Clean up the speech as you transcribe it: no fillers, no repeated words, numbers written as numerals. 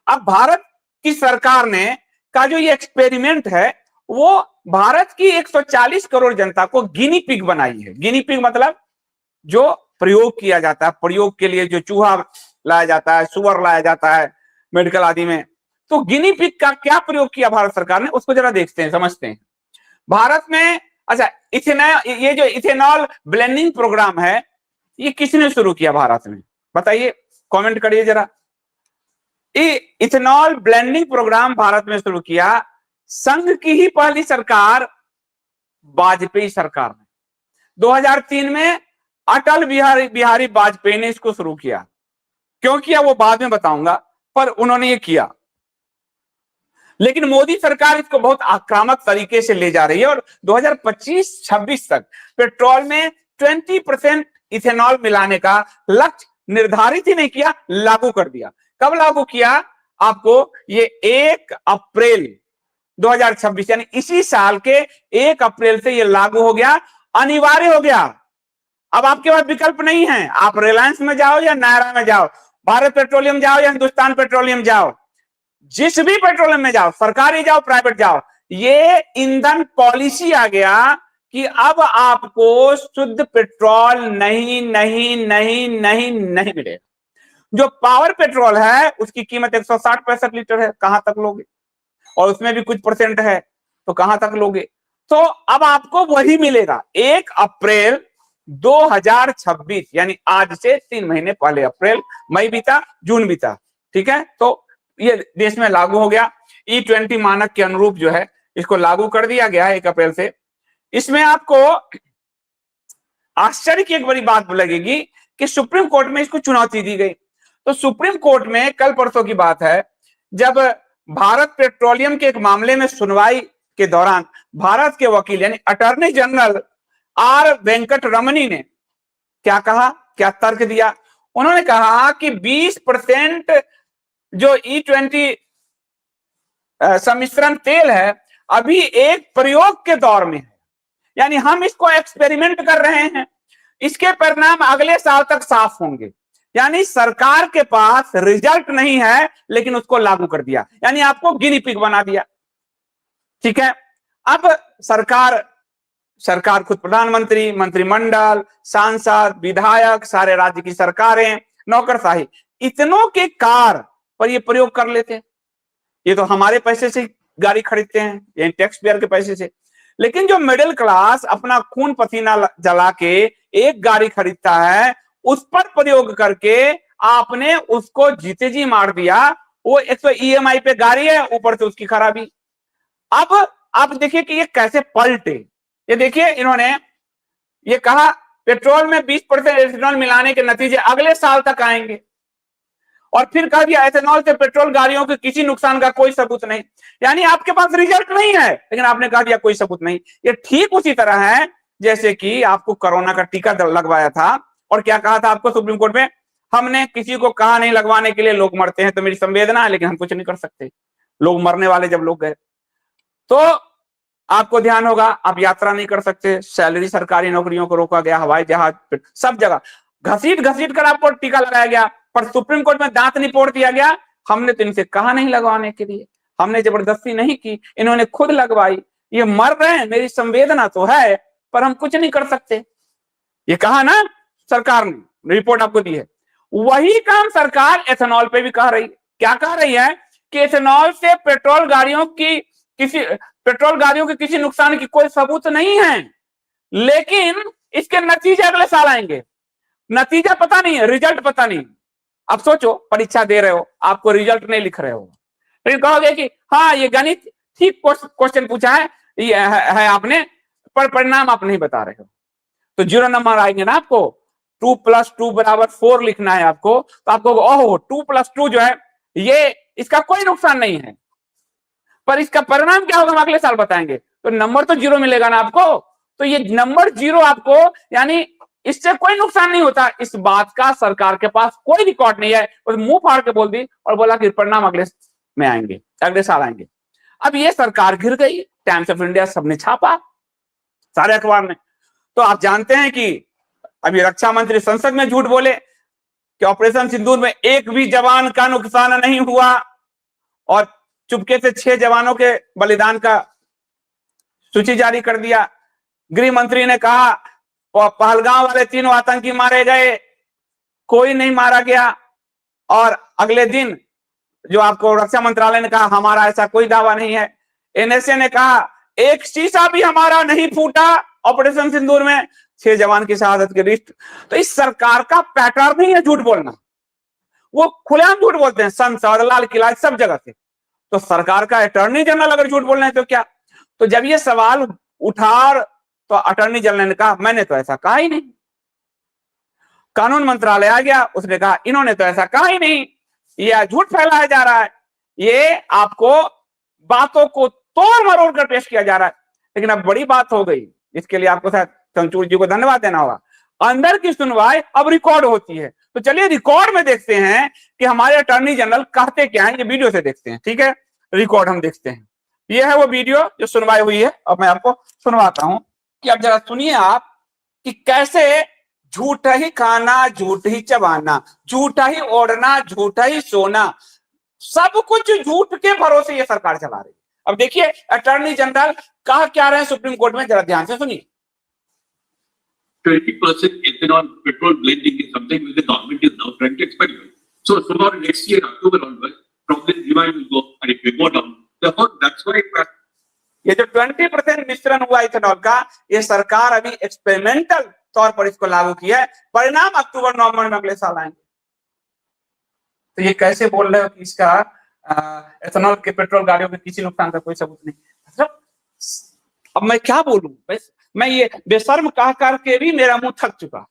अब भारत की सरकार ने का जो ये एक्सपेरिमेंट है वो भारत की 140 करोड़ जनता को गिनी पिग बनाई है। गिनी पिग मतलब जो प्रयोग किया जाता है, प्रयोग के लिए जो चूहा लाया जाता है, सुअर लाया जाता है मेडिकल आदि में, तो गिनी पिग का क्या प्रयोग किया भारत सरकार ने, उसको जरा देखते हैं, समझते हैं। भारत में अच्छा ये जो इथेनॉल ब्लेंडिंग प्रोग्राम है, ये किसने शुरू किया भारत में, बताइए, कमेंट करिए जरा। इथेनॉल ब्लेंडिंग प्रोग्राम भारत में शुरू किया संघ की ही पहली सरकार वाजपेयी सरकार ने। 2003 में अटल बिहारी वाजपेयी ने इसको शुरू किया। क्यों किया वो बाद में बताऊंगा, पर उन्होंने ये किया। लेकिन मोदी सरकार इसको बहुत आक्रामक तरीके से ले जा रही है और 2025-26 तक पेट्रोल में 20% इथेनॉल मिलाने का लक्ष्य निर्धारित ही नहीं किया, लागू कर दिया। कब लागू किया आपको, ये 1 अप्रैल 2026 यानी इसी साल के 1 अप्रैल से ये लागू हो गया, अनिवार्य हो गया। अब आपके पास विकल्प नहीं है, आप रिलायंस में जाओ या नायरा में जाओ, भारत पेट्रोलियम जाओ या हिंदुस्तान पेट्रोलियम जाओ, जिस भी पेट्रोलियम में जाओ, सरकारी जाओ प्राइवेट जाओ, ये ईंधन पॉलिसी आ गया कि अब आपको शुद्ध पेट्रोल नहीं नहीं नहीं नहीं नहीं मिलेगा। जो पावर पेट्रोल है उसकी कीमत 160-65 लीटर है, कहां तक लोगे, और उसमें भी कुछ परसेंट है तो कहां तक लोगे। तो अब आपको वही मिलेगा 1 अप्रैल 2026 यानी आज से 3 महीने पहले, अप्रैल मई बीता, जून बीता, ठीक है। तो ये देश में लागू हो गया। E20 मानक के अनुरूप जो है इसको लागू कर दिया गया है 1 अप्रैल से। इसमें आपको आश्चर्य की एक बड़ी बात लगेगी कि सुप्रीम कोर्ट में इसको चुनौती दी गई। तो सुप्रीम कोर्ट में कल परसों की बात है, जब भारत पेट्रोलियम के एक मामले में सुनवाई के दौरान भारत के वकील यानी अटॉर्नी जनरल आर वेंकट रमनी ने क्या कहा, क्या तर्क दिया। उन्होंने कहा कि 20% जो E20 सम्मिश्रण तेल है अभी एक प्रयोग के दौर में है, यानी हम इसको एक्सपेरिमेंट कर रहे हैं, इसके परिणाम अगले साल तक साफ होंगे। यानी सरकार के पास रिजल्ट नहीं है लेकिन उसको लागू कर दिया, यानी आपको गिनी पिग बना दिया, ठीक है। अब सरकार खुद, प्रधानमंत्री, मंत्रिमंडल, सांसद, विधायक, सारे राज्य की सरकारें, नौकरशाही, इतनों के कार पर ये प्रयोग कर लेते। ये तो हमारे पैसे से गाड़ी खरीदते हैं, ये टैक्स पेयर के पैसे से। लेकिन जो मिडिल क्लास अपना खून पसीना जला के एक गाड़ी खरीदता है, उस पर प्रयोग करके आपने उसको जीते जी मार दिया। वो एक तो EMI पे गाड़ी है, ऊपर से उसकी खराबी। अब आप देखिए कि ये कैसे पलटे। ये देखिए, इन्होंने ये कहा पेट्रोल में 20% एथेनॉल मिलाने के नतीजे अगले साल तक आएंगे, और फिर कह दिया एथेनॉल से पेट्रोल गाड़ियों के किसी नुकसान का कोई सबूत नहीं। यानी आपके पास रिजल्ट नहीं है लेकिन आपने कह दिया कोई सबूत नहीं। ये ठीक उसी तरह है जैसे कि आपको कोरोना का टीका लगवाया था और क्या कहा था आपको सुप्रीम कोर्ट में, हमने किसी को कहा नहीं लगवाने के लिए, लोग मरते हैं तो मेरी संवेदना है लेकिन हम कुछ नहीं कर सकते। लोग मरने वाले जब लोग गए तो आपको ध्यान होगा आप यात्रा नहीं कर सकते, सैलरी सरकारी नौकरियों को रोका गया, हवाई जहाज, सब जगह घसीट घसीट कर आपको टीका लगाया गया। पर सुप्रीम कोर्ट में दांत निपोड़ दिया गया, हमने तो इनसे कहा नहीं लगवाने के लिए, हमने जबरदस्ती नहीं की, इन्होंने खुद लगवाई, ये मर रहे हैं, मेरी संवेदना तो है पर हम कुछ नहीं कर सकते। ये कहा ना सरकार ने, रिपोर्ट आपको दी है। वही काम सरकार एथेनॉल पे भी कह रही है। क्या कह रही है कि एथेनॉल से पेट्रोल गाड़ियों के किसी नुकसान की कोई सबूत नहीं है, लेकिन इसके नतीजे अगले साल आएंगे। नतीजा पता नहीं है, रिजल्ट पता नहीं। अब सोचो, परीक्षा दे रहे हो, आपको रिजल्ट नहीं लिख रहे हो, लेकिन कहोगे कि हाँ ये गणित ठीक क्वेश्चन पूछा है, ये है आपने, पर परिणाम आप नहीं बता रहे हो, तो 0 नंबर आएंगे ना आपको। 2 + 2 = 4 लिखना है आपको, तो आपको ओहो 2 + 2 जो है ये इसका कोई नुकसान नहीं है, पर इसका परिणाम क्या होगा हम अगले साल बताएंगे, तो नंबर तो 0 मिलेगा ना आपको। तो ये नंबर 0 आपको, यानी इससे कोई नुकसान नहीं होता, इस बात का सरकार के पास कोई रिकॉर्ड नहीं है, और मुंह फाड़ के बोल दी और बोला कि परिणाम अगले में आएंगे, अगले साल आएंगे। अब ये सरकार घिर गई, टाइम्स ऑफ इंडिया सबने छापा, सारे अखबार ने। तो आप जानते हैं कि अभी रक्षा मंत्री संसद में झूठ बोले कि ऑपरेशन सिंदूर में एक भी जवान का नुकसान नहीं हुआ, और चुपके से 6 जवानों के बलिदान का सूची जारी कर दिया। गृह मंत्री ने कहा पहलगांव वाले 3 आतंकी मारे गए, कोई नहीं मारा गया। और अगले दिन जो आपको रक्षा मंत्रालय ने कहा हमारा ऐसा कोई दावा नहीं है। एनएसए ने कहा एक शीशा भी हमारा नहीं फूटा ऑपरेशन सिंदूर में, 6 जवान की शहादत के लिस्ट। तो इस सरकार का पैटर्न नहीं है झूठ बोलना, वो खुलेआम झूठ बोलते हैं, संसद, लाल किला, सब जगह से। तो सरकार का अटॉर्नी जनरल अगर झूठ बोल रहे हैं तो क्या? तो जब ये सवाल उठा तो अटॉर्नी जनरल ने कहा मैंने तो ऐसा कहा ही नहीं। कानून मंत्रालय आ गया, उसने कहा इन्होंने तो ऐसा कहा ही नहीं, ये झूठ फैलाया जा रहा है, ये आपको बातों को तोड़ मरोड़ कर पेश किया जा रहा है। लेकिन अब बड़ी बात हो गई, इसके लिए आपको शायद चंद्रचूड़ जी को धन्यवाद देना होगा। अंदर की सुनवाई अब रिकॉर्ड होती है। तो चलिए रिकॉर्ड में देखते हैं कि हमारे अटॉर्नी जनरल कहते क्या है, ये वीडियो से देखते हैं। ठीक है, रिकॉर्ड हम देखते हैं। ये है वो वीडियो जो सुनवाई हुई है, अब मैं आपको सुनवाता हूं कि अब जरा सुनिए आप कि कैसे झूठ ही खाना, झूठ ही चबाना, झूठा ही ओढ़ना, झूठा ही सोना, सब कुछ झूठ के भरोसे ये सरकार चला रही है। अब देखिए अटॉर्नी जनरल कहा क्या रहे हैं सुप्रीम कोर्ट में, जरा ध्यान से सुनिए। 20% ethanol petrol blending is something which the government is now trying to experiment. So for next year, October onwards, probably demand will go and it will go down. Therefore, that's why ये जो 20% मिश्रण हुआ ethanol का, ये सरकार अभी experimental तौर पर इसको लागू किया है। परिणाम अक्टूबर नवंबर में अगले साल आएंगे। तो ये कैसे बोल रहे हो कि इसका इथेनॉल के पेट्रोल गाड़ियों में किसी नुकसान का कोई सबूत नहीं? मतलब अब मैं क्या बोलूं, मैं ये बेशर्म कह करके भी मेरा मुंह थक चुका।